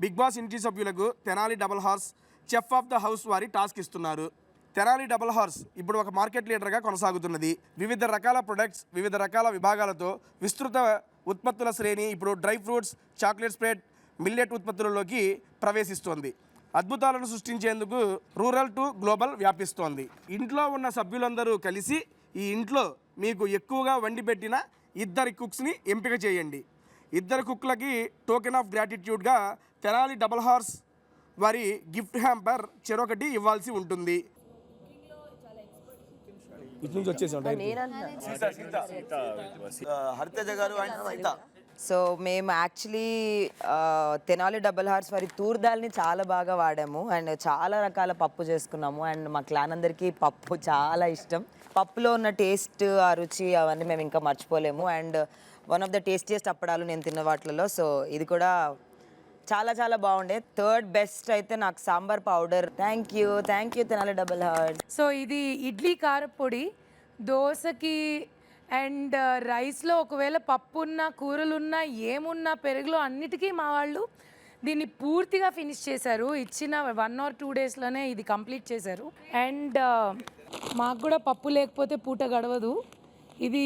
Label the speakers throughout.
Speaker 1: Big boss ఇంటి సభ్యులకు Tenali double horse chef of the house వారి టాస్క్ ఇస్తున్నారు. తెనాలి డబుల్ హార్స్ ఇప్పుడు ఒక మార్కెట్ లీడర్గా కొనసాగుతున్నది. వివిధ రకాల ప్రొడక్ట్స్, వివిధ రకాల విభాగాలతో విస్తృత ఉత్పత్తుల శ్రేణి ఇప్పుడు dry fruits, chocolate spread, millet ఉత్పత్తులలోకి ప్రవేశిస్తోంది. అద్భుతాలను సృష్టించేందుకు రూరల్ టు గ్లోబల్ వ్యాపిస్తోంది. ఇంట్లో ఉన్న సభ్యులందరూ కలిసి ఈ ఇంట్లో మీకు ఎక్కువగా వండి పెట్టిన 2 కుక్స్ని ఎంపిక చేయండి. 2 కుక్లకి టోకెన్ ఆఫ్ గ్రాటిట్యూడ్గా తెనాలి డబుల్ హార్స్ వారి గిఫ్ట్ హ్యాంపర్ చెరొకటి ఇవ్వాల్సి ఉంటుంది. ఇటు నుంచి వచ్చేసాం.
Speaker 2: హరితేజ గారు అండ్ సీత.
Speaker 3: సో మేము యాక్చువల్లీ తెనాలి డబుల్ హార్స్ వారి తూర్ దాల్ని చాలా బాగా వాడాము అండ్ చాలా రకాల పప్పు చేసుకున్నాము. అండ్ మా క్లాన్ అందరికీ పప్పు చాలా ఇష్టం. పప్పులో ఉన్న టేస్ట్, ఆ రుచి అవన్నీ మేము ఇంకా మర్చిపోలేము. And one of the tastiest అప్పడాలు నేను తిన్న వాటిలలో. సో ఇది కూడా చాలా చాలా బాగుండే. 3rd బెస్ట్ అయితే నాకు sambar powder. Thank you Tenali double horse.
Speaker 4: So ఇది ఇడ్లీ కారపొడి, దోశకి అండ్ రైస్లో ఒకవేళ పప్పు ఉన్నా, కూరలున్నా, ఏమున్నా, పెరుగులో అన్నిటికీ మా వాళ్ళు దీన్ని పూర్తిగా ఫినిష్ చేశారు. ఇచ్చిన 1 or 2 డేస్లోనే ఇది కంప్లీట్ చేశారు. అండ్ మాకు కూడా పప్పు లేకపోతే పూట గడవదు. ఇది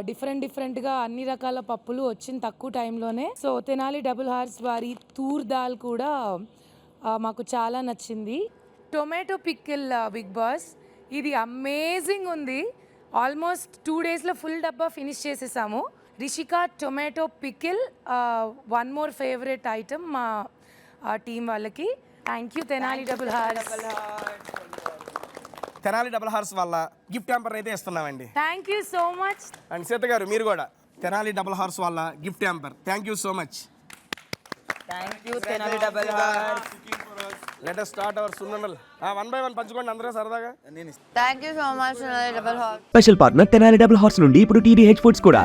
Speaker 4: డిఫరెంట్గా అన్ని రకాల పప్పులు వచ్చిన తక్కువ టైంలోనే. సో తెనాలి డబుల్ హార్స్ వారి తూర్ దాల్ కూడా మాకు చాలా నచ్చింది. టొమాటో పికిల్ బిగ్ బాస్, ఇది అమేజింగ్ ఉంది. ఆల్మోస్ట్ 2 డేస్లో ఫుల్ డబ్బా ఫినిష్ చేసేసాము. Rishika tomato pickle 1 more favourite item మా టీం వాళ్ళకి. Thank you Tenali double horse.
Speaker 1: Tenali double horse వల్ల గిఫ్ట్ హ్యాంపర్ అయితే ఇస్తున్నామండి.
Speaker 4: Thank you so much.
Speaker 1: And Sita గారు మీరు కూడా తెనాలి డబుల్ హార్స్ వల్ల gift hamper. Thank you so much.
Speaker 3: Thank you Tenali double horse.
Speaker 1: Let us start our సున్నలు. 1 by 1 పంచుకోండి అందరూ సరదాగా.
Speaker 5: Thank you so much Tenali double horse.
Speaker 6: Special partner Tenali double horse నుండి ఇప్పుడు TDH foods కూడా.